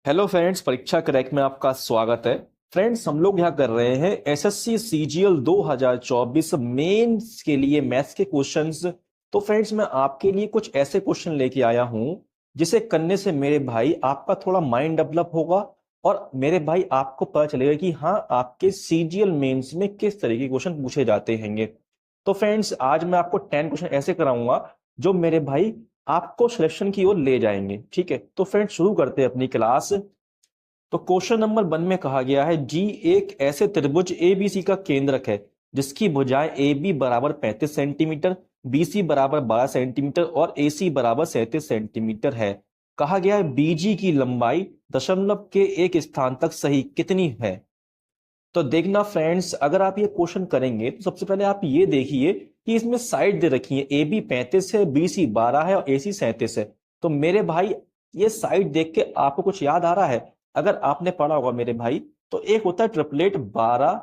Hello friends, परीक्षा crack में आपका स्वागत है। फ्रेंड्स, हम लोग यहाँ कर रहे हैं एसएससी सीजीएल 2024 मेंस के लिए मैथ्स के क्वेश्चंस। तो फ्रेंड्स, मैं आपके लिए कुछ ऐसे क्वेश्चन लेके आया हूँ जिसे करने से मेरे भाई आपका थोड़ा माइंड डेवलप होगा और मेरे भाई आपको पता चलेगा कि हाँ, आपके सीजीएल मेंस में किस तरीके के क्वेश्चन पूछे जाते हैंगे। तो फ्रेंड्स, आज मैं आपको 10 क्वेश्चन ऐसे कराऊंगा जो मेरे भाई आपको सिलेक्शन की ओर ले जाएंगे। ठीक है, तो फ्रेंड्स शुरू करते हैं अपनी क्लास। तो क्वेश्चन नंबर 1 में कहा गया है जी एक ऐसे त्रिभुज एबीसी का केंद्रक है जिसकी भुजाएं ए बी बराबर 35 सेंटीमीटर, बी सी बराबर 12 सेंटीमीटर और ए सी बराबर 37 सेंटीमीटर है। कहा गया है बीजी की लंबाई दशमलव के एक स्थान तक सही कितनी है। तो देखना फ्रेंड्स, अगर आप ये क्वेश्चन करेंगे तो सबसे पहले आप ये देखिए कि इसमें साइड दे रखी है, ए बी 35 है, बी सी 12 है और ए सी 37 है। तो मेरे भाई ये साइड देख के आपको कुछ याद आ रहा है? अगर आपने पढ़ा होगा मेरे भाई, तो एक होता है ट्रिपलेट 12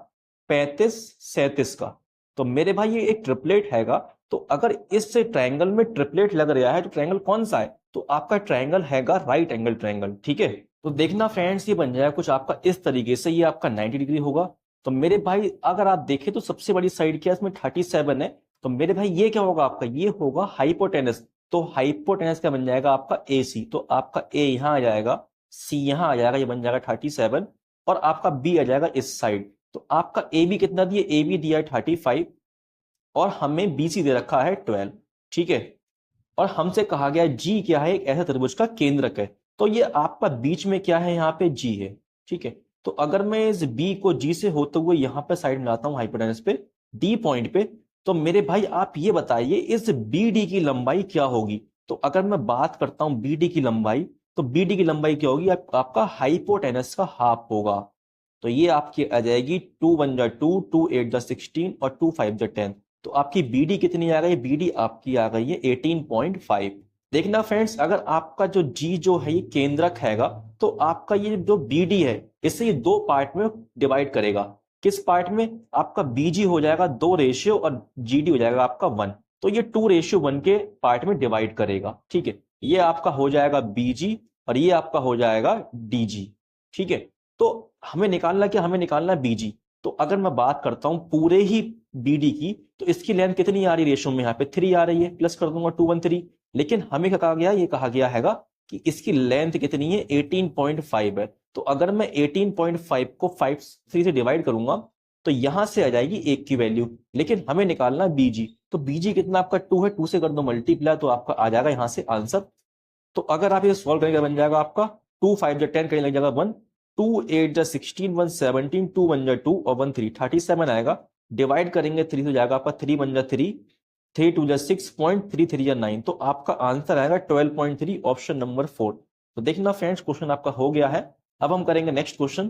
35 37 का। तो मेरे भाई ये एक ट्रिपलेट हैगा। तो अगर इस ट्रायंगल में ट्रिपलेट लग रहा है तो ट्रायंगल कौन सा है? तो आपका ट्रायंगल हैगा राइट एंगल ट्रायंगल। ठीक है, तो देखना फ्रेंड्स, ये बन जाएगा कुछ आपका इस तरीके से, ये आपका 90 डिग्री होगा। तो मेरे भाई अगर आप देखें तो सबसे बड़ी साइड क्या है इसमें? 37 है। तो मेरे भाई ये क्या होगा आपका? ये होगा हाइपोटेनस। तो हाइपोटेनस क्या बन जाएगा आपका? ए सी। तो आपका ए यहां आ जाएगा, सी यहां आ जाएगा, ये बन जाएगा 37 और आपका बी आ जाएगा इस साइड। तो आपका ए बी कितना दिया? ए बी दिया है 35 और हमें बी सी दे रखा है 12। ठीक है, और हमसे कहा गया जी क्या है? एक ऐसा त्रिभुज का केंद्रक है। तो ये आपका बीच में क्या है? यहाँ पे जी है। ठीक है, तो अगर मैं इस बी को जी से होते हुए यहाँ पे साइड मिलाता हूँ हाइपोटेनस पे डी पॉइंट पे, तो मेरे भाई आप ये बताइए इस बी डी की लंबाई क्या होगी। तो अगर मैं बात करता हूँ बी डी की लंबाई, तो बी डी की लंबाई क्या होगी? आपका हाइपोटेनस का हाफ होगा। तो ये आपकी आ जाएगी 2 1 जा 2, 2 8 जा 16 और 2 5 जा 10। तो आपकी बीडी कितनी आ गई? बीडी आपकी आ गई है 18.5। देखना फ्रेंड्स, अगर आपका जो जी जो है ये केंद्रक हैगा, तो आपका ये जो बीडी है इसे ये दो पार्ट में डिवाइड करेगा। किस पार्ट में? आपका बीजी हो जाएगा 2 रेशियो और जीडी हो जाएगा आपका 1। तो ये 2:1 के पार्ट में डिवाइड करेगा। ठीक है, ये आपका हो जाएगा बीजी और ये आपका हो जाएगा डीजी। ठीक है, तो हमें निकालना क्या? हमें निकालना बीजी। तो अगर मैं बात करता हूं पूरे ही बीडी की, तो इसकी लेंथ कितनी आ रही है रेशियो में? यहाँ पे 3 आ रही है, प्लस कर दूंगा 2 1 3। लेकिन हमें क्या कहा गया? ये कहा गया हैगा कि इसकी लेंथ कितनी है? 18.5 है। तो अगर मैं 18.5 को 5 3 से डिवाइड करूंगा तो यहां से आ जाएगी 1 की वैल्यू। लेकिन हमें निकालना बीजी। तो बीजी कितना आपका? 2 है, 2 से कर दो मल्टीप्लाई तो आपका आ जाएगा यहां से आंसर। तो अगर आप ये सॉल्व करेंगे बन जाएगा आपका 2 5 जा 10 कहीं लग जाएगा 1, 2 8 जा 16, 1 17, 2 1 जा 2 और 1 3 37 आएगा। डिवाइड करेंगे 3 हो जाएगा आपका 3 1 जा 3, 3 2 जा 6, 3 3 जा 9। तो आपका आंसर आएगा 12.3, ऑप्शन नंबर 4। तो देखना फ्रेंड्स, क्वेश्चन आपका हो गया है। अब हम करेंगे नेक्स्ट क्वेश्चन।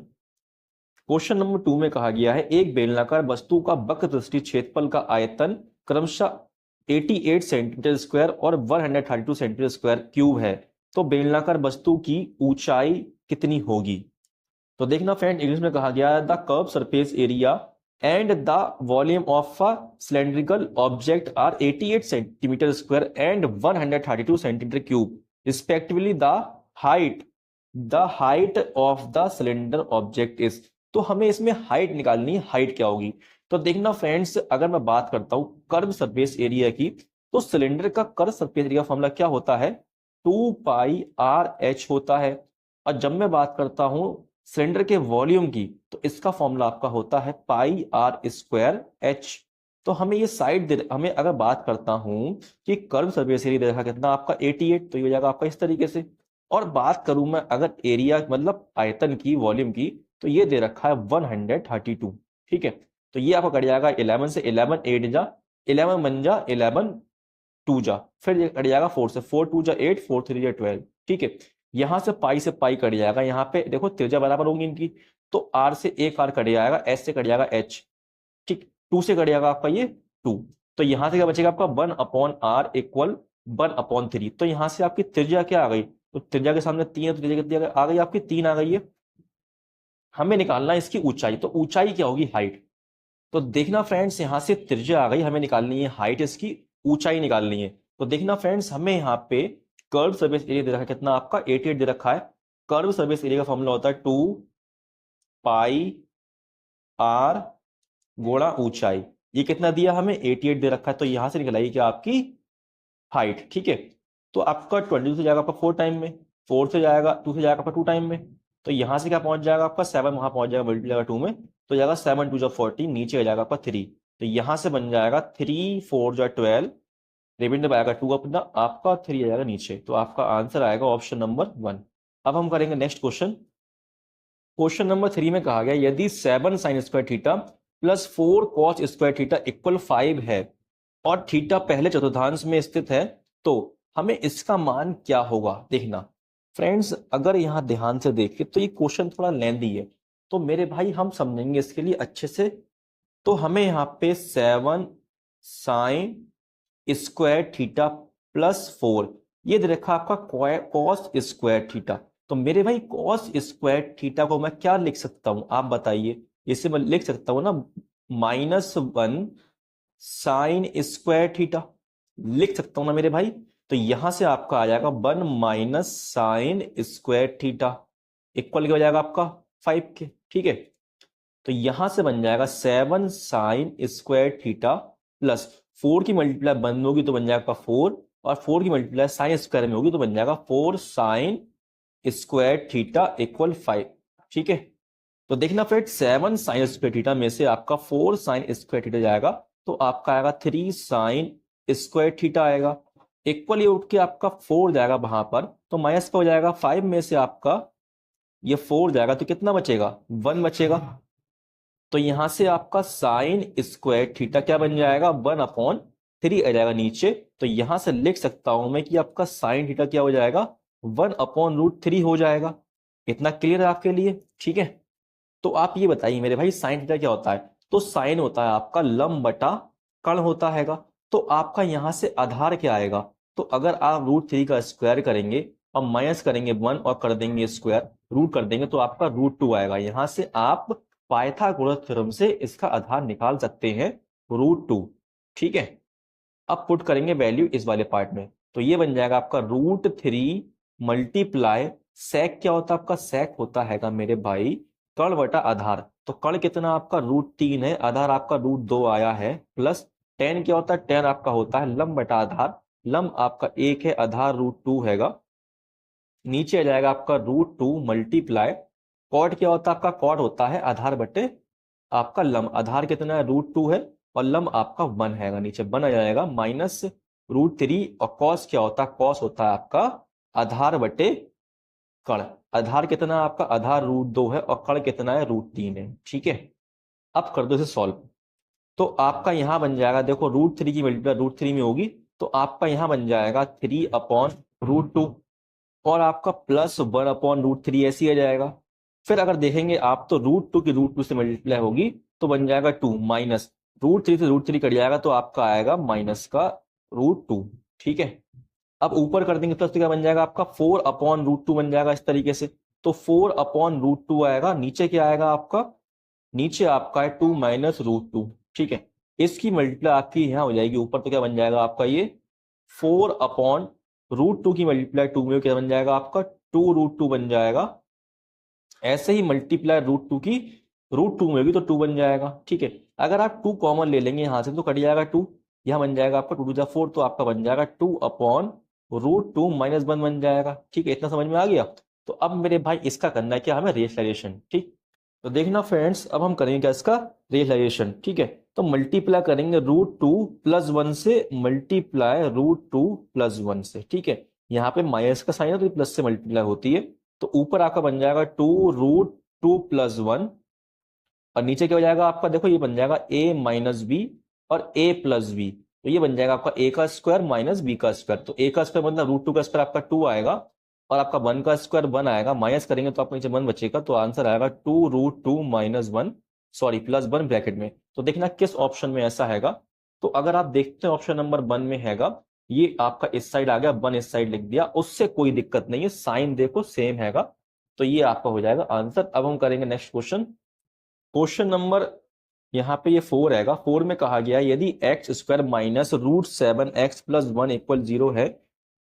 क्वेश्चन नंबर 2 में कहा गया है एक बेलनाकार वस्तु का वक्र दृष्टि क्षेत्रफल का आयतन क्रमशः 88 सेंटीमीटर स्क्वायर और 132 सेंटीमीटर स्क्वायर क्यूब है। तो बेलनाकार वस्तु की ऊंचाई कितनी होगी? तो देखना फ्रेंड, इंग्लिश में कहा गया है the curve surface area and the volume of a cylindrical object are 88 centimetre square and 132 centimetre cube respectively. The height of the cylinder object is. तो हमें इसमें हाइट निकालनी है, हाइट क्या होगी? तो देखना फ्रेंड्स, अगर मैं बात करता हूं कर्व सरफेस एरिया की, तो सिलेंडर का कर्व सरफेस एरिया फॉर्मूला क्या होता है? 2πr/h होता है। और जब मैं बात करता हूं सिलेंडर के वॉल्यूम की, तो इसका फॉर्मूला आपका होता है πr²h। तो हमें ये साइड दे, हमें अगर बात करता हूं कि कर्व सरफेस एरिया दे रखा कितना आपका 88, तो ये हो जाएगा आपका इस तरीके से। और बात करूं मैं अगर एरिया मतलब आयतन की, वॉल्यूम की, तो ये दे रखा है 132। ठीक है, तो ये आपका कट जाएगा 11 से, 11 8 जा, 11 1 जा, 11 2 जा, फिर ये कट जाएगा 4 से, 4 2 जा 8, 4 3 जा 12। ठीक है, यहां से पाई से पाई कट जाएगा, यहाँ पे देखो त्रिज्या बराबर होंगी इनकी। तो आर से एक आर कट जाएगा, एस से कट जाएगा एच। ठीक, 2 से कट जाएगा आपका ये 2। तो यहां से क्या बचेगा आपका 1/r इक्वल 1/3। तो यहां से आपकी त्रिज्या क्या आ गई? तो त्रिज्या के सामने 3 है, तो त्रिज्या कितनी आ गई आपकी? 3 आ गई है। हमें निकालना है इसकी ऊंचाई। तो ऊंचाई क्या होगी? हाइट। तो देखना फ्रेंड्स, यहां से त्रिज्या आ गई, हमें निकालनी है हाइट, इसकी ऊंचाई निकालनी है। तो देखना फ्रेंड्स, हमें यहाँ पे कर्व सरफेस एरिया दे रखा है कितना आपका? 88 दे रखा है। कर्व सरफेस एरिया का फॉर्मूला होता है 2 पाई आर गुणा ऊंचाई। ये कितना दिया हमें 88 दे रखा है, तो यहां से निकल आएगी क्या आपकी हाइट। ठीक है, तो आपका 22 से जाएगा आपका 4 टाइम में, 4 से जाएगा 2 से जाएगा आपका 2 टाइम में, तो यहां से क्या पहुंच जाएगा आपका 7, वहां पहुंच जाएगा मल्टीप्लाई 2 में, तो जाएगा 7 2 14, नीचे आ जाएगा आपका 3, तो यहां से बन जाएगा 3 4 12, रिमाइंडर आएगा 2 अपना, आपका 3 आ जाएगा नीचे, तो आपका आंसर आएगा ऑप्शन नंबर 1। अब हम करेंगे नेक्स्ट क्वेश्चन। क्वेश्चन नंबर 3 में कहा गया यदि 7 sine square theta plus 4 cos square theta equal 5 है और थीटा पहले चतुर्थांश में स्थित है, तो हमें इसका मान क्या होगा। देखना फ्रेंड्स, अगर यहां ध्यान से देखें तो ये क्वेश्चन थोड़ा लेंदी है, तो मेरे भाई हम समझेंगे इसके लिए अच्छे से। तो हमें यहाँ पे 7 साइन स्क्वायर थीटा प्लस 4, ये दे रखा आपका कॉस स्क्वायर थीटा, तो मेरे भाई कॉस स्क्वायर थीटा को मैं क्या लिख सकता हूं आप बताइए। इसे मैं लिख सकता हूं ना -1 साइन स्क्वायर थीटा, लिख सकता हूं ना मेरे भाई। तो यहां से आपका आ जाएगा 1 minus sine square theta equal क्या हो जाएगा आपका 5 के। ठीक है, तो यहां से बन जाएगा 7 साइन स्क्वायर थीटा प्लस 4 की मल्टीप्लाई बंद होगी तो बन जाएगा 4, और 4 की मल्टीप्लाई साइन स्क्वायर में होगी तो बन जाएगा 4 साइन स्क्वायर थीटा इक्वल 5। ठीक है, तो देखना फिर 7 साइन स्क्वायर थीटा में से आपका 4 साइन स्क्वायर थीटा जाएगा, तो आपका आएगा 3 साइन स्क्वायर थीटा आएगा, इक्वल ये उठ के आपका 4 जाएगा वहां पर, तो माइनस का हो जाएगा 5 में से आपका ये 4 जाएगा, तो कितना बचेगा 1 बचेगा। तो यहां से आपका साइन स्क्वायर थीटा क्या बन जाएगा 1/3 आ जाएगा नीचे, तो यहां से लिख सकता हूं मैं कि आपका साइन थीटा क्या हो जाएगा 1/√3 हो जाएगा। इतना क्लियर है आपके लिए। ठीक है, तो आप ये बताइए मेरे भाई साइन थीटा क्या होता है। तो साइन होता है आपका लंब बटा कर्ण होता हैगा, तो आपका यहां से आधार क्या आएगा। तो अगर आप √3 का स्क्वायर करेंगे और माइनस करेंगे 1 और कर देंगे स्क्वायर रूट कर देंगे, तो आपका √2 आएगा। यहां से आप पाइथागोरस थ्योरम से इसका आधार निकाल सकते हैं √2। ठीक है, अब पुट करेंगे वैल्यू इस वाले पार्ट में, तो ये बन जाएगा आपका √3 मल्टीप्लाई सेक क्या होता है आपका, सेक होता हैगा मेरे भाई कर्ण बटा आधार। तो कर्ण कितना आपका √3 है, आधार आपका √2 आया है, प्लस टेन क्या होता है, टेन आपका होता है लंब बटा आधार, लंब आपका 1 है, आधार √2 हैगा, नीचे आ जाएगा आपका √2 मल्टीप्लाई कॉट क्या होता है आपका, कॉट होता है आधार बटे आपका लंब, आधार कितना है √2 है और लंब आपका 1 हैगा, नीचे 1 आ जाएगा माइनस √3, और कॉस क्या होता है, कॉस होता है आपका आधार बटे कर्ण, आधार कितना है आपका आधार √2 है और कर्ण कितना है √3 है। ठीक है, अब कर दो इसे सॉल्व, तो आपका यहां बन जाएगा देखो √3 की मल्टीप्लाई √3 में होगी, तो आपका यहां बन जाएगा 3/√2 और आपका प्लस 1/√3 ऐसे ही आ जाएगा। फिर अगर देखेंगे आप तो √2 की √2 से मल्टीप्लाई होगी तो बन जाएगा 2 माइनस √3 से √3 कट जाएगा, तो आपका आएगा माइनस का √2। ठीक है, अब ऊपर कर देंगे प्लस, तो क्या बन जाएगा आपका 4/√2 बन जाएगा इस तरीके से, तो 4/√2 आएगा, नीचे क्या आएगा आपका, नीचे आपका है 2 माइनस √2। ठीक है, इसकी मल्टीप्लाई आपकी यहाँ हो जाएगी ऊपर, तो क्या बन जाएगा आपका ये 4/√2 की मल्टीप्लाई 2 में क्या बन जाएगा आपका 2√2 बन जाएगा, ऐसे ही मल्टीप्लाई √2 की √2 में होगी तो 2 बन जाएगा। ठीक है, अगर आप 2 कॉमन ले लेंगे यहां से तो कट जाएगा 2, यहां बन जाएगा आपका 2 2 4, तो आपका बन जाएगा 2/√2 माइनस 1 बन जाएगा। ठीक है, इतना समझ में आ गया। तो अब मेरे भाई इसका करना है क्या हमें रेशनलाइजेशन। ठीक, तो देखना फ्रेंड्स, अब हम करेंगे क्या इसका रेशनलाइजेशन। ठीक है, तो मल्टीप्लाई करेंगे √2 + 1 से, मल्टीप्लाई √2 + 1 से। ठीक है, यहाँ पे माइनस का साइन है तो प्लस से मल्टीप्लाई होती है, तो ऊपर आपका बन जाएगा 2√2 + 1 और नीचे क्या हो जाएगा आपका, देखो ये बन जाएगा a - b और a + b, तो ये बन जाएगा आपका a का स्क्वायर माइनस b का स्क्वायर, तो a का स्क्वायर मतलब √2 का स्क्वायर आपका 2 आएगा और आपका 1 का स्क्वायर 1 आएगा, माइनस करेंगे तो आपको नीचे 1 बचेगा, तो आंसर आएगा 2√2 - 1 सॉरी +1 ब्रैकेट में। तो देखना किस ऑप्शन में ऐसा हैगा, तो अगर आप देखते हैं ऑप्शन नंबर 1 में हैगा, ये आपका इस साइड आ गया, 1 इस साइड लिख दिया, उससे कोई दिक्कत नहीं है, साइन देखो सेम हैगा, तो ये आपका हो जाएगा आंसर। अब हम करेंगे नेक्स्ट क्वेश्चन। क्वेश्चन नंबर यहाँ पे ये 4 हैगा, 4 में कहा गया यदि x² - √7x + 1 = 0 है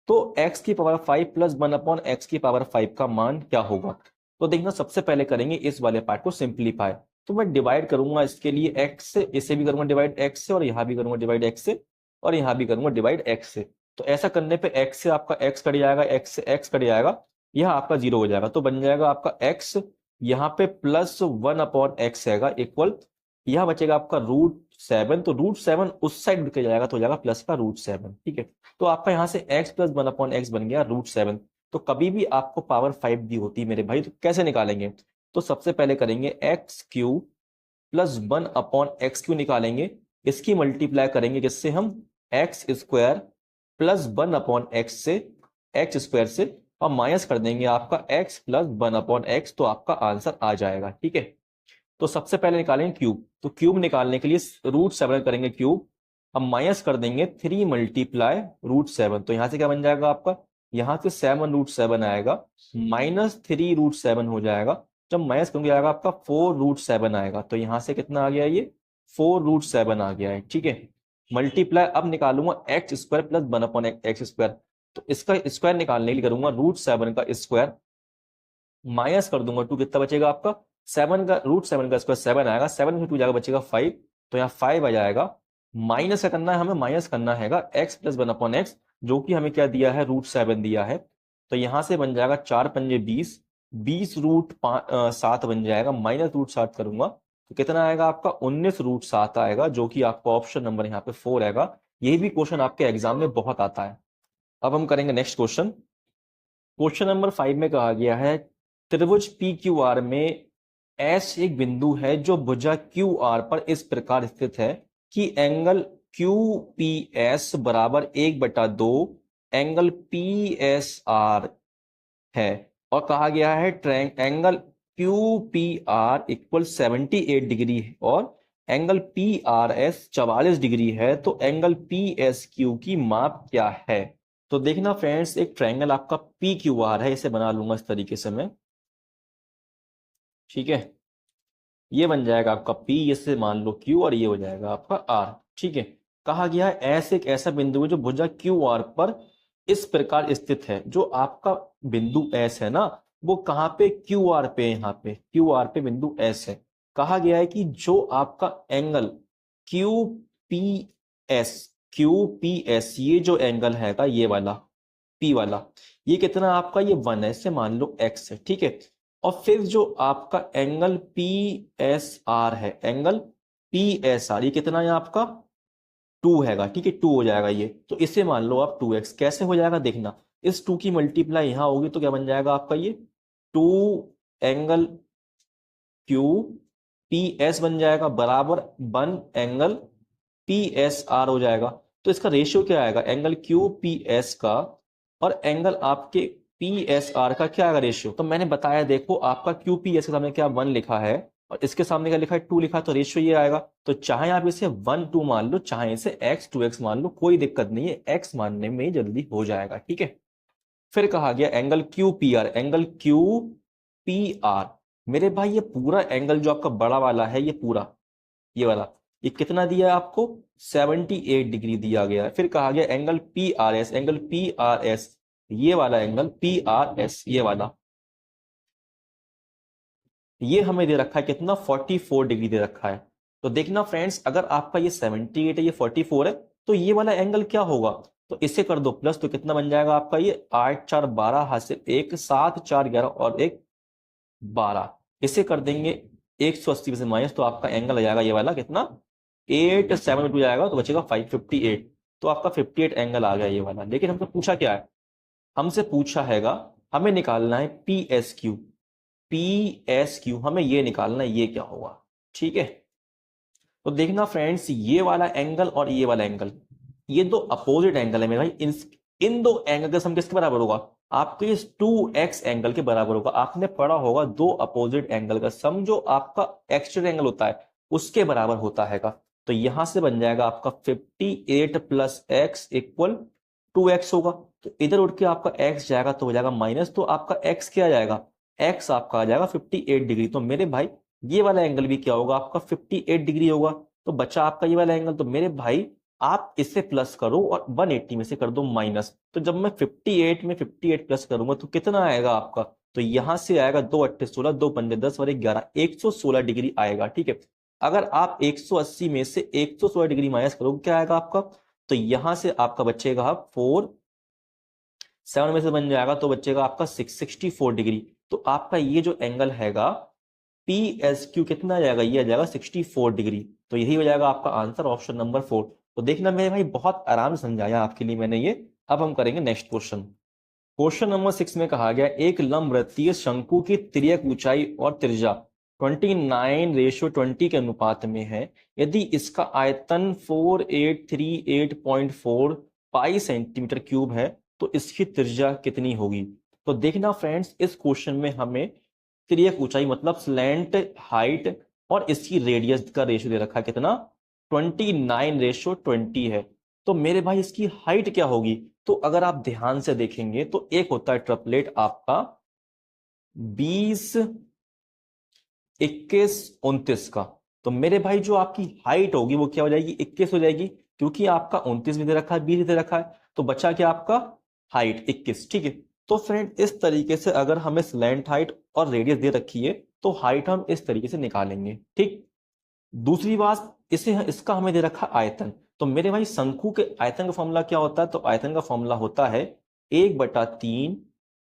तो x की पावर 5 प्लस 1/x की पावर 5 का मान क्या होगा? तो देखना, सबसे पहले करेंगे इस वाले पार्ट को सिंप्लीफाई। तो मैं डिवाइड करूंगा इसके लिए x से, इसे भी करूंगा डिवाइड x से, और यहाँ भी करूंगा डिवाइड x से, और यहाँ भी करूंगा डिवाइड x से। तो ऐसा करने पे x से आपका x कट जाएगा, x से x कट जाएगा, यह आपका 0 हो जाएगा। तो बन जाएगा आपका x यहाँ पे प्लस 1/x आएगा इक्वल, यह बचेगा आपका √7। तो √7 उस साइड बढ़ के जाएगा तो हो जाएगा प्लस का √7। ठीक है, तो आपका यहाँ से x प्लस 1/x बन गया √7। तो कभी भी आपको पावर 5 दी होती है मेरे भाई, तो कैसे निकालेंगे? तो सबसे पहले करेंगे x³ प्लस 1/x³ निकालेंगे, इसकी मल्टीप्लाई करेंगे किससे? हम x² प्लस 1/x से, x² से, और माइनस कर देंगे आपका x प्लस 1/x, तो आपका आंसर आ जाएगा। ठीक है, तो सबसे पहले निकालेंगे क्यूब। तो क्यूब निकालने के लिए √7 करेंगे क्यूब, अब माइनस कर देंगे 3 मल्टीप्लाई √7। तो यहां से क्या बन जाएगा आपका? यहां से 7√7 आएगा, माइनस 3√7 हो जाएगा। जब माइनस करेंगे आएगा आपका 4√7 आएगा। तो यहां से कितना आ गया? ये 4√7 आ गया है। ठीक है, मल्टीप्लाई अब निकालूंगा x² प्लस 1/x²। तो इसका स्क्वायर निकालने के लिए करूंगा √7 का स्क्वायर, माइनस कर दूंगा 2, कितना बचेगा आपका? 7 का √7 का स्क्वायर 7 आएगा, 7 में 2 जाएगा, बचेगा 5। तो यहाँ 5 आ जाएगा। माइनस क्या करना है हमें? माइनस करना हैगा x प्लस 1/x, जो कि हमें क्या दिया है? √7 दिया है। तो यहां से बन जाएगा 4 पंजे 20, 20√7 बन जाएगा, माइनस √7 करूंगा तो कितना आएगा आपका? 19√7 आएगा, जो कि आपका ऑप्शन नंबर यहाँ पे 4 आएगा। यही भी क्वेश्चन आपके एग्जाम में बहुत आता है। अब हम करेंगे नेक्स्ट क्वेश्चन। क्वेश्चन नंबर 5 में कहा गया है त्रिभुज PQR में एस एक बिंदु है जो भुजा QR पर इस प्रकार स्थित है कि एंगल QPS बराबर 1/2 एंगल PSR है, और कहा गया है एंगल QPR इक्वल 78 डिग्री है और एंगल PRS 44 डिग्री है। तो एंगल PSQ की माप क्या है? तो देखना फ्रेंड्स, एक ट्रायंगल आपका PQR है, इसे बना लूंगा इस तरीके से मैं। ठीक है, ये बन जाएगा आपका P, इससे मान लो Q, और ये हो जाएगा आपका R। ठीक है, कहा गया है ऐसे एक ऐसा बिंदु है जो भुजा QR पर इस प्रकार स्थित है। जो आपका बिंदु S है ना, वो कहाँ पे? QR पे, यहाँ पे QR पे बिंदु S है। कहा गया है कि जो आपका एंगल QPS ये जो एंगल हैगा, ये वाला P वाला, ये कितना आपका? ये 1 है, इससे मान लो X है। ठीक है, और फिर जो आपका एंगल PSR है, एंगल PSR ये कितना है आपका? 2 हैगा। ठीक है, 2 हो जाएगा ये, तो इसे मान लो आप 2x। कैसे हो जाएगा देखना, इस 2 की मल्टीप्लाई यहां होगी तो क्या बन जाएगा आपका? ये 2 एंगल QPS बन जाएगा बराबर 1 एंगल PSR हो जाएगा। तो इसका रेशियो क्या आएगा? एंगल QPS का और एंगल आपके PSR का क्या आएगा रेशियो? तो मैंने बताया, देखो आपका QPS के सामने क्या 1 लिखा है और इसके सामने क्या लिखा है? 2 लिखा है, तो रेशियो ये आएगा। तो चाहे आप इसे 1 2 मान लो, चाहे इसे x 2x मान लो, कोई दिक्कत नहीं है, x मानने में जल्दी हो जाएगा। ठीक है, फिर कहा गया एंगल QPR, एंगल QPR मेरे भाई ये पूरा एंगल जो आपका बड़ा वाला है, ये पूरा ये वाला, ये कितना दिया है आपको? 78 डिग्री दिया गया है। फिर कहा गया एंगल PRS, एंगल PRS ये वाला एंगल PRS ये वाला, ये हमें दे रखा है कितना? 44 डिग्री दे रखा है। तो देखना फ्रेंड्स, अगर आपका ये 78 है, ये 44 है, तो ये वाला एंगल क्या होगा? तो इसे कर दो प्लस, तो कितना बन जाएगा आपका? ये 8 4 12 हाथ से 1 7 4 11 और 1 12, इसे कर देंगे 180 में से माइनस, तो आपका एंगल आ जाएगा ये वाला कितना? 872 जाएगा, तो बचेगा 558। तो आपका 58 एंगल आ गया ये वाला। लेकिन हमसे पूछा क्या है? हमसे पूछा हैगा हमें निकालना है PSQ हमें ये निकालना है, ये क्या होगा? ठीक है, तो देखना फ्रेंड्स, ये वाला एंगल और ये वाला एंगल, ये दो अपोजिट एंगल है मेरे भाई। इन दो एंगल का सम किसके बराबर होगा? आपके इस 2x एंगल के बराबर होगा। आपने पढ़ा होगा दो अपोजिट एंगल का सम जो आपका एक्सट्रीम एंगल होता है उसके बराबर होता हैगा। तो यहां से बन जाएगा आपका 58 प्लस x इक्वल 2x होगा। तो इधर उठ के आपका x जाएगा तो हो जाएगा माइनस, तो आपका x क्या आ जाएगा? x आपका आ जाएगा 58 डिग्री। तो मेरे भाई ये वाला एंगल भी क्या होगा? आपका 58 डिग्री होगा। तो बचा आपका ये वाला एंगल। तो मेरे भाई आप इससे प्लस करो और 180 में से कर दो माइनस। तो जब मैं 58 में 58 प्लस करूंगा तो कितना आएगा आपका, तो यहां से आएगा 2 8 16, 2 पंजे 10 और 1 11, 116 डिग्री आएगा। ठीक है, अगर आप 180 में से 116 डिग्री माइनस करोगे क्या आएगा आपका, तो यहां से आपका बचेगा 4, 7 में से बन जाएगा तो बचेगा आपका 664 डिग्री। तो आपका ये जो एंगल हैगा पी एस क्यू कितना आ जाएगा, ये आ जाएगा 64 डिग्री। तो यही हो जाएगा आपका आंसर ऑप्शन नंबर 4। तो देखना मेरे भाई बहुत आराम से समझाया आपके लिए मैंने ये। अब हम करेंगे नेक्स्ट क्वेश्चन। क्वेश्चन नंबर 6 में कहा गया एक लंबवृत्तीय शंकु की तिर्यक ऊंचाई और त्रिज्या 29:20 के अनुपात में है। यदि इसका आयतन 4838.4 पाई सेंटीमीटर क्यूब है तो इसकी त्रिज्या कितनी होगी। तो देखना फ्रेंड्स, इस क्वेश्चन में हमें तिर्यक ऊंचाई मतलब स्लैंट हाइट और इसकी रेडियस का रेशियो दे रखा है कितना, 29:20 है। तो मेरे भाई इसकी हाइट क्या होगी, तो अगर आप ध्यान से देखेंगे तो एक होता है ट्रिपलेट आपका 20, 21, 29 का। तो मेरे भाई जो आपकी हाइट होगी वो क्या हो जाएगी, 21 हो जाएगी, क्योंकि आपका 29 भी दे रखा है, 20 भी दे रखा है, तो बचा क्या आपका हाइट 21। ठीक है, तो फ्रेंड इस तरीके से अगर हमें स्लैंट हाइट और रेडियस दे रखी है तो हाइट हम इस तरीके से निकालेंगे। ठीक, दूसरी बात, इसका हमें दे रखा आयतन। तो मेरे भाई शंकु के आयतन का फॉर्मूला क्या होता है, तो आयतन का फॉर्मूला होता है 1/3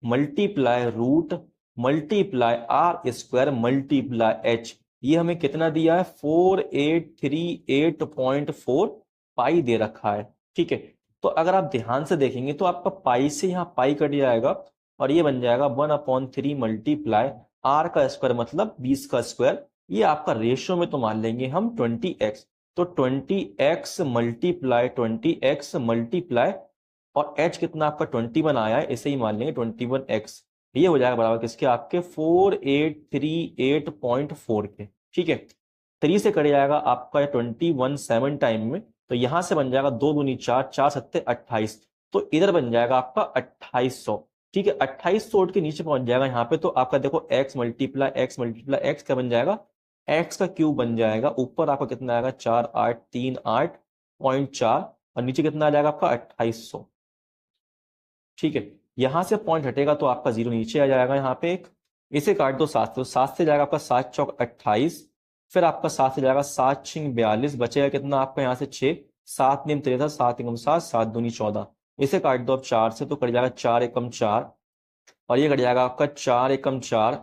multiply root multiply R square multiply H. ये हमें कितना दिया है, 4838.4 पाई दे रखा है। ठीक है, तो अगर आप ध्यान से देखेंगे तो आपका पाई से यहाँ पाई कट जाएगा और ये बन जाएगा 1/3 मल्टीप्लाई आर का स्क्वायर मतलब 20 का स्क्वायर। ये आपका रेशियो में तो मान लेंगे हम 20x, तो 20x मल्टीप्लाई 20x मल्टीप्लाई और h कितना आपका 21 आया है, इसे ही मान लेंगे 21x। ये हो जाएगा बराबर किसके, आपके 4838.4 के। ठीक है, 3 से कट जाएगा आपका 21 7 टाइम में, तो यहां से बन जाएगा 2 दूनी 4, 4 सत्ते 28, तो इधर बन जाएगा आपका 2800। ठीक है, 2800 के नीचे पहुंच जाएगा यहाँ पे, तो आपका देखो x मल्टीप्लाई x क्या बन जाएगा, x का क्यूब बन जाएगा। ऊपर आपका कितना आएगा 4838.4 और नीचे कितना आ जाएगा आपका 2800। ठीक है, यहां से पॉइंट हटेगा तो आपका 0 नीचे आ जाएगा यहाँ पे एक, इसे काट दो 7 से, तो 7 से जाएगा आपका 7 चौक 28, फिर आपका 7 से जाएगा 7 छिंग 42, बचेगा कितना आपका यहाँ से 6, 7 निम 13, 7 एकम 7, 7 दूनी 14। इसे काट दो अब 4 से, तो कट जाएगा 4 एकम 4 और ये कट जाएगा आपका 4 एकम 4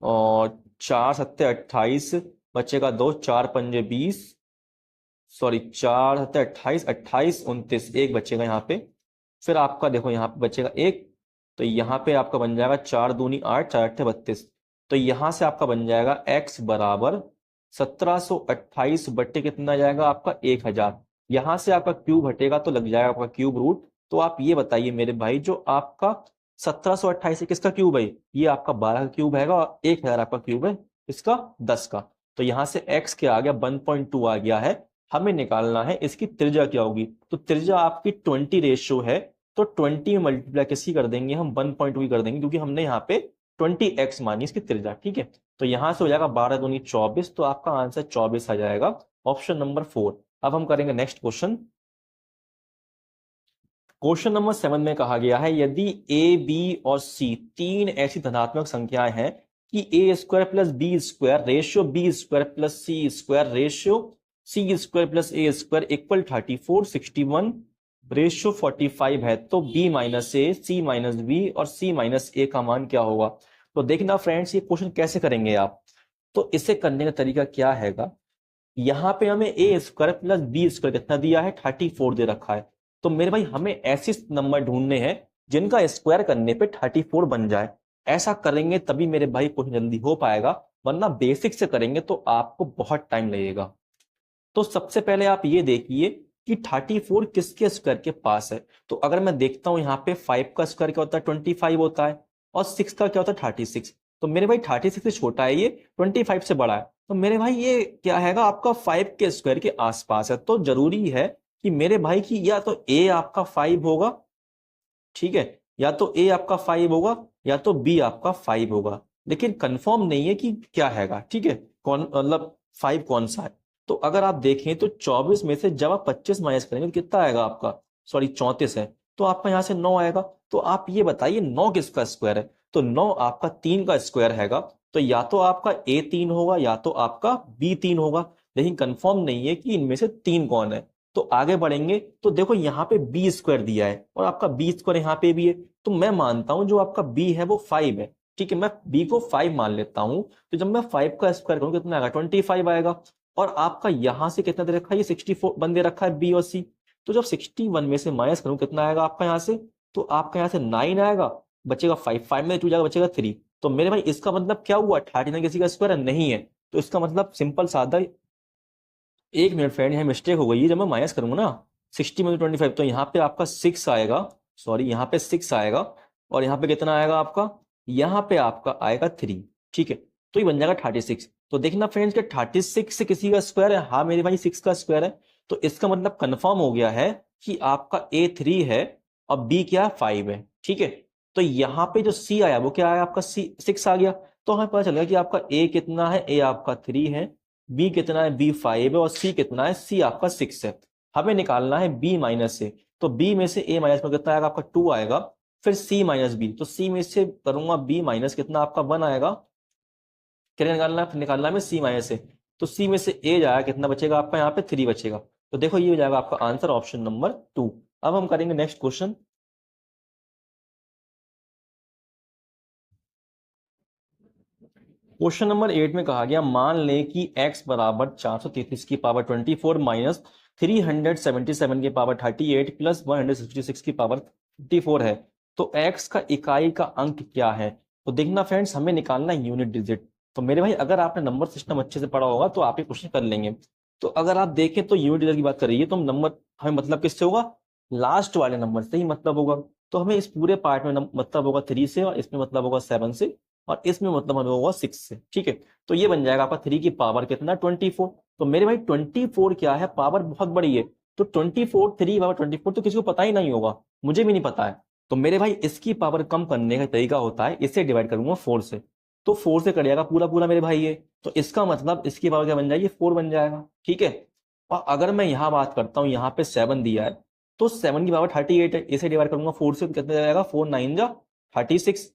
और 4 सत्ते 28, बचेगा 2, 4 पंजे 20, सॉरी 4 सत्ते 28, 28 29, एक बचेगा यहाँ पे, फिर आपका देखो यहाँ पे बचेगा एक, तो यहाँ पे आपका बन जाएगा 4 दूनी 8, 4 अट्ठे 32। तो यहाँ से आपका बन जाएगा x बराबर 1728 बट्टे कितना जाएगा आपका 1000। यहाँ से आपका क्यूब हटेगा तो लग जाएगा आपका क्यूब रूट। तो आप ये बताइए मेरे भाई, जो आपका 1728 किसका क्यूब है, ये आपका 12 का क्यूब है और 1000 आपका क्यूब है इसका 10 का। तो यहाँ से x क्या आ गया 1.2 आ गया है। हमें निकालना है इसकी त्रिज्या क्या होगी, तो त्रिज्या आपकी 20 रेशियो है, तो 20 में मल्टीप्लाई किसकी कर देंगे हम 1.2 कर देंगे, क्योंकि हमने यहाँ पे 20x मानी इसकी त्रिज्या। ठीक है, तो यहां से हो जाएगा 12 दूनी 24, तो आपका आंसर 24 आ जाएगा ऑप्शन नंबर 4। अब हम करेंगे नेक्स्ट क्वेश्चन। क्वेश्चन नंबर 7 में कहा गया है यदि a, b और c तीन ऐसी धनात्मक संख्याएं हैं कि a square plus B square ratio B square plus C square ratio C square plus A square equal 34, 61 ratio 45 है, तो b minus A, C minus B और सी माइनस ए का मान क्या होगा। तो देखना फ्रेंड्स, ये क्वेश्चन कैसे करेंगे आप, तो इसे करने का तरीका क्या हैगा, यहाँ पे हमें ए स्क्वायर प्लस बी स्क्वायर कितना दिया है 34 दे रखा है। तो मेरे भाई हमें ऐसे नंबर ढूंढने हैं जिनका स्क्वायर करने पे 34 बन जाए। ऐसा करेंगे तभी मेरे भाई क्वेश्चन जल्दी हो पाएगा, वरना बेसिक से करेंगे तो आपको बहुत टाइम लगेगा। तो सबसे पहले आप ये देखिए कि 34 किसके स्क्वायर के पास है। तो अगर मैं देखता हूं यहाँ पे 5 का स्क्वायर क्या होता है 25 होता है और 6 का क्या होता है 36। तो मेरे भाई 36 से छोटा है, ये 25 से बड़ा है, तो मेरे भाई ये क्या हैगा आपका 5 के स्क्वायर के आसपास है। तो जरूरी है कि मेरे भाई की या तो ए आपका 5 होगा, ठीक है, या तो ए आपका 5 होगा या तो बी आपका 5 होगा, लेकिन कंफर्म नहीं है कि क्या हैगा। ठीक है, कौन मतलब 5 कौन सा है। तो अगर आप देखें तो 24 में से जब आप 25 माइनस करेंगे तो कितना आएगा आपका, सॉरी 34 है, तो आपका यहाँ से 9 आएगा। तो आप ये बताइए 9 किसका स्क्वायर है, तो 9 आपका 3 का स्क्वायर हैगा। तो या तो आपका ए 3 होगा या तो आपका बी 3 होगा, लेकिन कंफर्म नहीं है कि इनमें से 3 कौन है। तो आगे बढ़ेंगे तो देखो यहाँ पे बी स्क्वायर दिया है और आपका बी स्क्वायर यहाँ पे भी है, तो मैं मानता हूं जो आपका बी है वो 5 है। ठीक है, मैं बी को 5 मान लेता हूं। तो जब मैं 5 का स्क्वायर करूँ कितना आएगा, 25 आएगा। और आपका यहां से कितना दे रखा है, ये 64 बन दे रखा है बी और सी। तो जब 61 में से माइनस करूं कितना आएगा आपका यहाँ से, तो आपका यहाँ से 9 आएगा, बचेगा 5, 5 में 2 जाएगा, बचेगा 3। तो मेरे भाई इसका मतलब क्या हुआ, 39 किसी का स्क्वायर नहीं है। तो इसका मतलब सिंपल सादा, एक मिनट फ्रेंड यहाँ मिस्टेक हो गई है, जब मैं माइनस करूंगा ना 60 में 25, तो यहाँ पे आपका 6 आएगा, सॉरी यहाँ पे 6 आएगा। और यहाँ पे कितना आएगा आपका, यहाँ पे आपका आएगा 3। ठीक है, तो ये बन जाएगा 36। तो देखना फ्रेंड्स कि 36 से किसी का स्क्वायर है, हाँ मेरे भाई 6 का स्क्वायर है। तो इसका मतलब कंफर्म हो गया है कि आपका ए 3 है और बी क्या 5 है। ठीक है, तो यहाँ पे जो सी आया वो क्या आया आपका, सी 6 आ गया। तो हमें पता चल गया कि आपका ए कितना है, ए आपका 3 है, बी कितना है, बी 5 है, और सी कितना है, सी आपका 6 है। हमें निकालना है बी माइनस से, तो बी में से ए माइनस में कितना आएगा आपका 2 आएगा, फिर सी माइनस बी, तो सी में से करूंगा बी माइनस कितना आपका 1 आएगा। क्या निकालना है, फिर निकालना है सी माइनस से, तो सी में से ए जाएगा, कितना बचेगा आपका यहाँ पे 3 बचेगा। तो देखो ये हो जाएगा आपका आंसर ऑप्शन नंबर 2। अब हम करेंगे नेक्स्ट क्वेश्चन। क्वेश्चन नंबर 8 में कहा गया मान लें कि x बराबर 433 की पावर 24 माइनस 377 की पावर 38 प्लस 166 की पावर 54 है, तो x का इकाई का अंक क्या है। तो देखना फ्रेंड्स हमें निकालना है यूनिट डिजिट। तो मेरे भाई अगर आपने नंबर सिस्टम अच्छे से पढ़ा होगा तो आप ये क्वेश्चन कर लेंगे। तो अगर आप देखें तो यूनिट डिजिट की बात कर रही है, तो नंबर हमें मतलब किससे होगा, लास्ट वाले नंबर से ही मतलब होगा। तो हमें इस पूरे पार्ट में मतलब होगा 3 से, और इसमें मतलब होगा 7 से, और इसमें मतलब हमें होगा 6 से। ठीक है, तो ये बन जाएगा आपका 3 की पावर कितना, 24। तो मेरे भाई 24 क्या है, पावर बहुत बड़ी है। तो 24 3 पावर 24 तो किसी को पता ही नहीं होगा, मुझे भी नहीं पता है। तो मेरे भाई इसकी पावर कम करने का तरीका होता है, इसे डिवाइड करूंगा 4 से, तो 4 से कट पूरा पूरा मेरे भाई ये। तो इसका मतलब इसकी पावर क्या बन जाएगी, 4 बन जाएगा। ठीक है, और अगर मैं यहाँ बात करता हूँ, यहाँ पे 7 दिया है, तो 7 की पावर 38 है, इसे डिवाइड करूंगा 4 से, तो कितना जाएगा, 4 9 जा 36।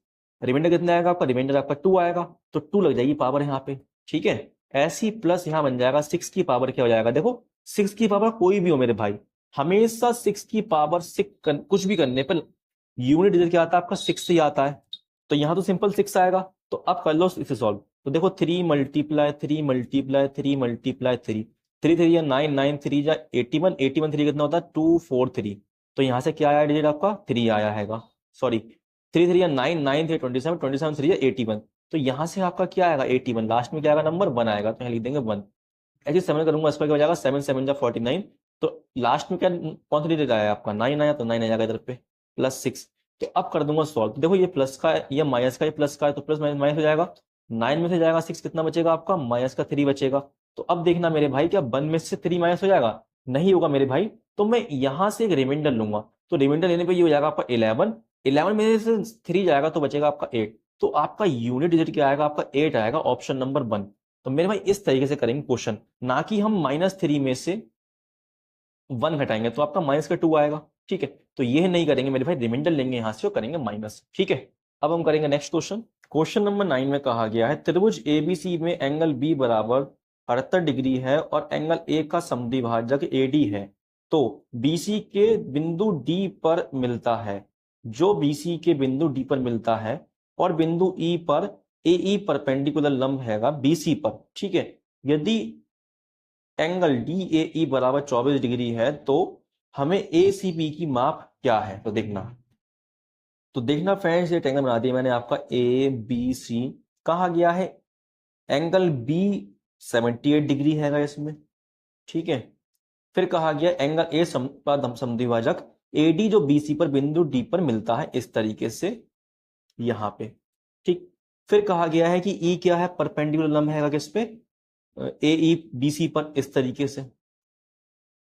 रिमाइंडर कितना आएगा आपका, रिमाइंडर आपका 2 आएगा, तो 2 लग जाएगी पावर यहाँ पे। ठीक है, ऐसी प्लस यहाँ बन जाएगा 6 की पावर क्या हो जाएगा, देखो 6 की पावर कोई भी हो मेरे भाई, हमेशा 6 की पावर 6 कुछ भी करने पर यूनिट डिजिट क्या आता है आपका, 6 ही आता है। तो यहाँ तो सिंपल 6 आएगा। तो अब कर लो इसे सॉल्व। तो देखो 3 मल्टीप्लाई 3 मल्टीप्लाई 3 मल्टीप्लाई 3, 3 3 या 9, 9 3 जा 81, 81 3 कितना होता है 243। तो यहाँ से क्या आया डिजिट आपका 3 आया हैगा, सॉरी 3 3 या 9, 9 3 27, 27 3 या 81। तो यहाँ से आपका क्या आएगा 81, लास्ट में क्या आएगा नंबर 1 आएगा, तो यहाँ लिख देंगे 1। ऐसे 7 करूंगा इस पर क्या हो जाएगा, 7 7 जा 49। तो लास्ट में क्या कौन सा डिजिट आया आपका 9 आया, तो 9 आ जाएगा इधर पे प्लस 6। तो अब कर दूंगा सॉल्व। तो देखो ये प्लस का है, ये माइनस का, ये प्लस का है, तो प्लस माइनस माइनस हो जाएगा। 9 में से जाएगा 6, कितना बचेगा आपका, माइनस का 3 बचेगा। तो अब देखना मेरे भाई क्या 1 में से 3 माइनस हो जाएगा, नहीं होगा मेरे भाई। तो मैं यहाँ से एक रिमाइंडर लूंगा, तो रिमाइंडर लेने पर ये हो जाएगा आपका 11, 11 में से 3 जाएगा तो बचेगा आपका 8। तो आपका यूनिट डिजिट क्या आएगा आपका 8 आएगा, ऑप्शन नंबर 1। तो मेरे भाई इस तरीके से करेंगे क्वेश्चन, ना कि हम -3 में से 1 घटाएंगे तो आपका माइनस का 2 आएगा। ठीक है, तो ये नहीं करेंगे मेरे भाई, रिमाइंडर लेंगे यहां से और करेंगे माइनस। ठीक है, अब हम करेंगे नेक्स्ट क्वेश्चन। क्वेश्चन नंबर 9 में कहा गया है त्रिभुज एबीसी में एंगल बी बराबर 78 डिग्री है और एंगल ए का समद्विभाजक एडी है, तो बीसी के बिंदु डी पर मिलता है, जो बीसी के बिंदु डी पर मिलता है और बिंदु ई पर एई परपेंडिकुलर लंब हैगा बीसी पर। ठीक है, यदि एंगल डी ए ई बराबर 24 डिग्री है तो हमें ए सी बी की माप क्या है। तो देखना फ्रेंड्स ये ट्रायंगल बना दिया मैंने आपका ए बी सी। कहा गया है एंगल बी 78 डिग्री हैगा इसमें। ठीक है, फिर कहा गया एंगल ए समद्विभाजक एडी जो बीसी पर बिंदु डी पर मिलता है इस तरीके से यहां पे। ठीक, फिर कहा गया है कि ई क्या है, परपेंडिकुलर लंब हैगा किस पे, ए ई बी सी पर इस तरीके से,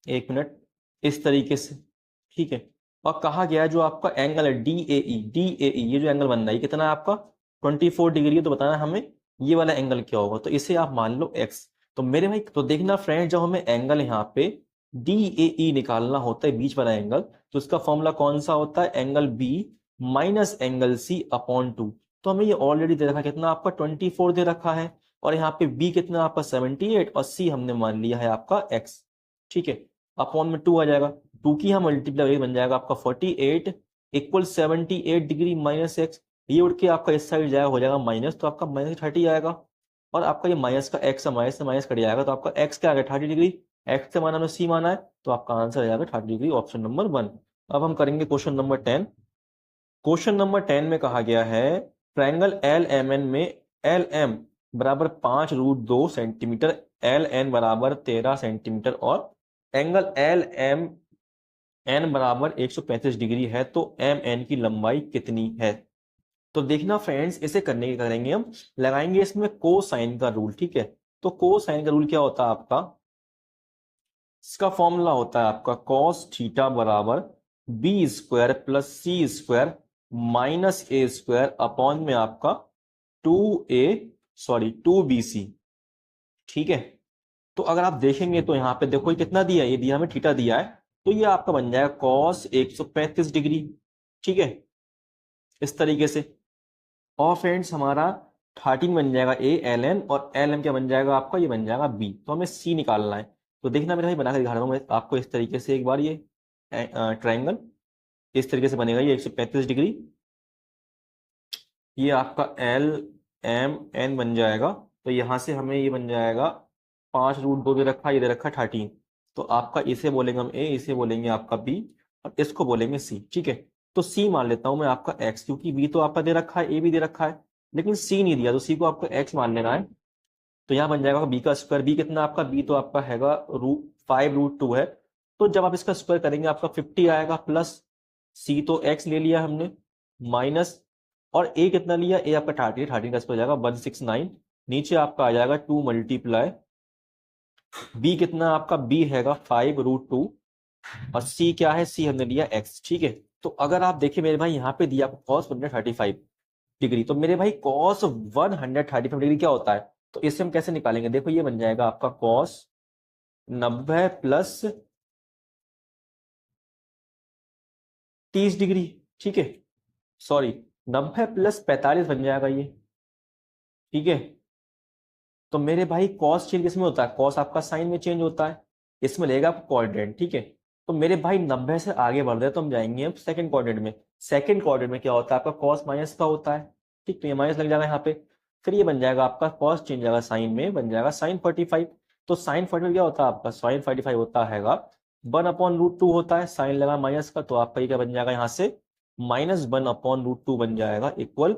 एक मिनट, इस तरीके से। ठीक है, और कहा गया है जो आपका एंगल है D A E, D A ई ये जो एंगल बन रहा है कितना है आपका 24 डिग्री है, तो बताना हमें ये वाला एंगल क्या होगा। तो इसे आप मान लो एक्स। तो मेरे भाई तो देखना फ्रेंड, जब हमें एंगल यहाँ पे DAE निकालना होता है, बीच वाला एंगल, तो इसका फॉर्मूला कौन सा होता है, angle B minus angle C/2। तो हमें ये ऑलरेडी दे रखा है, कितना आपका 24 दे रखा है, और यहाँ पे B कितना आपका 78, और C हमने मान लिया है आपका X। ठीक है, अपॉन में 2 आ जाएगा, 2 की हम मल्टीप्लाई बन जाएगा आपका 48 इक्वल 78 डिग्री माइनस X। ये उठ के आपका इस साइड जाएगा, हो जाएगा माइनस, तो आपका -30 आएगा, और आपका ये माइनस का एक्स है, माइनस से माइनस कट जाएगा, तो आपका एक्स क्या आ गया 30 डिग्री। एक्स से माना हमें सी माना है, तो आपका आंसर आ जाएगा 30 डिग्री, ऑप्शन नंबर 1। अब हम करेंगे क्वेश्चन नंबर 10। क्वेश्चन नंबर 10 में कहा गया है ट्रायंगल एल एम एन में एल एम बराबर 5√2 सेंटीमीटर, एल एन बराबर 13 सेंटीमीटर, और एंगल एल एम एन बराबर 135 डिग्री है, तो एम एन की लंबाई कितनी है। तो देखना फ्रेंड्स, इसे करने के करेंगे हम, लगाएंगे इसमें कोसाइन का रूल। ठीक है, तो कोसाइन का रूल क्या होता है आपका, इसका फॉर्मूला होता है आपका कॉस थीटा बराबर B² plus C² minus A² upon में आपका 2BC। ठीक है, तो अगर आप देखेंगे तो यहाँ पे देखो ये कितना दिया है, ये दिया हमें थीटा दिया है, तो ये आपका बन जाएगा कॉस 135 डिग्री। ठीक है, इस तरीके से। और फ्रेंड्स हमारा 13 बन जाएगा ALN, और LM क्या बन जाएगा आपका, ये बन जाएगा B। तो हमें C निकालना है। तो देखना मेरे भाई, बना कर दिखा रहा हूँ मैं आपको इस तरीके से एक बार, ये ट्रायंगल इस तरीके से बनेगा, ये 135 डिग्री, ये आपका LMN बन जाएगा। तो यहाँ से हमें ये बन जाएगा 5√2 दे रखा है, ये दे रखा है 13, तो आपका इसे बोलेंगे हम A, इसे बोलेंगे आपका B, और इसको बोलेंगे C। ठीक है, तो C मान लेता हूं मैं आपका X, क्योंकि B तो आपका दे रखा है, A भी दे रखा है, लेकिन C नहीं दिया, तो C को आपको X मान लेना है। तो यहाँ बन जाएगा B का स्क्वायर, B कितना आपका, B तो आपका हैगा 5√2 है, तो जब आप इसका स्क्वायर करेंगे आपका 50 आएगा, प्लस C तो X ले लिया हमने, माइनस, और A कितना लिया, A आपका 30 का स्क्वायर जाएगा 169, नीचे आपका आ जाएगा 2 मल्टीप्लाई, B कितना आपका, B हैगा 5√2, और C क्या है, C हमने लिया X। ठीक है, तो अगर आप देखिए मेरे भाई, यहाँ पे दिया कॉस 135 डिग्री, तो मेरे भाई कॉस 135 डिग्री क्या होता है, तो इससे हम कैसे निकालेंगे, देखो ये बन जाएगा आपका कॉस 90 प्लस 30 डिग्री। ठीक है, सॉरी 90 प्लस 45 बन जाएगा ये। ठीक है, तो मेरे भाई कॉस चेंज किसमें होता है, कॉस आपका साइन में चेंज होता है, इसमें लेगा आपको क्वाड्रेंट। ठीक है, तो मेरे भाई 90 से आगे बढ़ रहे हैं, तो हम जाएंगे अब सेकंड क्वाड्रेंट में। सेकंड क्वाड्रेंट में क्या होता है आपका, कॉस माइनस का होता है। ठीक, तो ये माइनस लग जाएगा यहाँ पे, फिर ये बन जाएगा आपका कॉस चेंज जाएगा साइन में, बन जाएगा साइन 45। तो साइन 45 क्या होता है आपका, साइन 45 होता है 1/√2 होता है, साइन लगा माइनस का, तो आपका ये क्या बन जाएगा यहाँ से -1/√2 बन जाएगा, इक्वल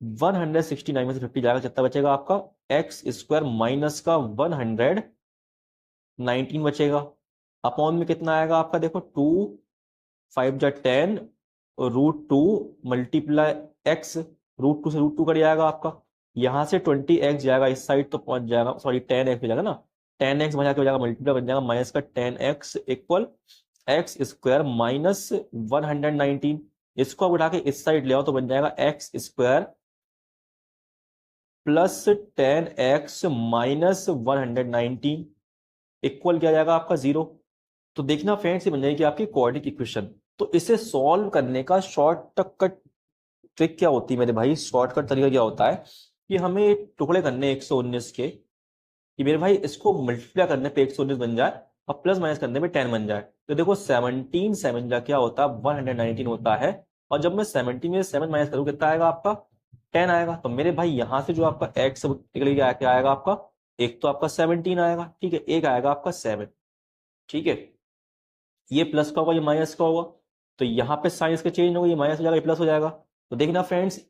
169 में से 50 जाएगा, कितना बचेगा आपका X² माइनस का 119 बचेगा, अपॉन में कितना आएगा आपका, देखो 2 5 जा 10 √2 मल्टीप्लाई X, √2 से √2 कट जाएगा आपका, यहाँ से 20X जाएगा इस साइड, तो पहुंच जाएगा, सॉरी 10X हो जाएगा ना, 10X बचा के हो जाएगा मल्टीप्लाई, बन जाएगा माइनस का 10X इक्वल X² माइनस 119। इसको अब उठा के इस साइड ले आओ, तो बन जाएगा X² plus 10X minus 119 equal क्या जाएगा आपका 0। तो देखना फ्रेंड्स, ये बन जाएगी आपकी क्वाड्रेटिक इक्वेशन। तो इसे सॉल्व करने का शॉर्टकट ट्रिक क्या होती है मेरे भाई, शॉर्टकट तरीका क्या होता है कि हमें टुकड़े करने 119 के, कि मेरे भाई इसको मल्टीप्लाई करने पे 119 बन जाए, और प्लस माइनस करने पे 10 बन जाए। तो देखो 17 7 जा क्या होता है 119 होता है, और जब मैं 17 में 7 माइनस करूँ कितना आएगा आपका 10 आएगा। तो मेरे भाई यहाँ से जो आपका एक्स निकल गया क्या आएगा आपका, एक तो आपका 17 आएगा, ठीक है, एक आएगा आपका 7। ठीक है, ये प्लस का होगा, ये माइनस का होगा, तो यहाँ पे साइन इसका चेंज होगा, ये माइनस हो जाएगा, ये प्लस हो जाएगा। तो देखना फ्रेंड्स,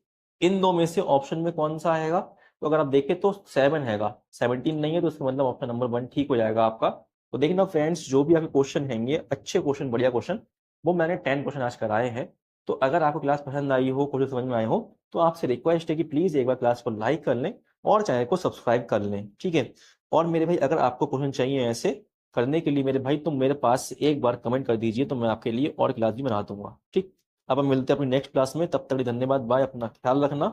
इन दो में से ऑप्शन में कौन सा आएगा, तो अगर आप देखें तो 7 हैगा, 17 नहीं है, तो इसका मतलब ऑप्शन नंबर 1 ठीक हो जाएगा आपका। तो देखना फ्रेंड्स, जो भी आपके क्वेश्चन हैंगे अच्छे क्वेश्चन, बढ़िया क्वेश्चन, वो मैंने 10 क्वेश्चन आज कराए हैं। तो अगर आपको क्लास पसंद आई हो, क्वेश्चन समझ में आए हो, तो आपसे रिक्वेस्ट है कि प्लीज एक बार क्लास को लाइक कर लें और चैनल को सब्सक्राइब कर लें। ठीक है, और मेरे भाई अगर आपको क्वेश्चन चाहिए ऐसे करने के लिए मेरे भाई, तो मेरे पास एक बार कमेंट कर दीजिए, तो मैं आपके लिए और क्लास भी बना दूंगा। ठीक, अब हम मिलते हैं अपनी नेक्स्ट क्लास में, तब तक धन्यवाद, बाय, अपना ख्याल रखना।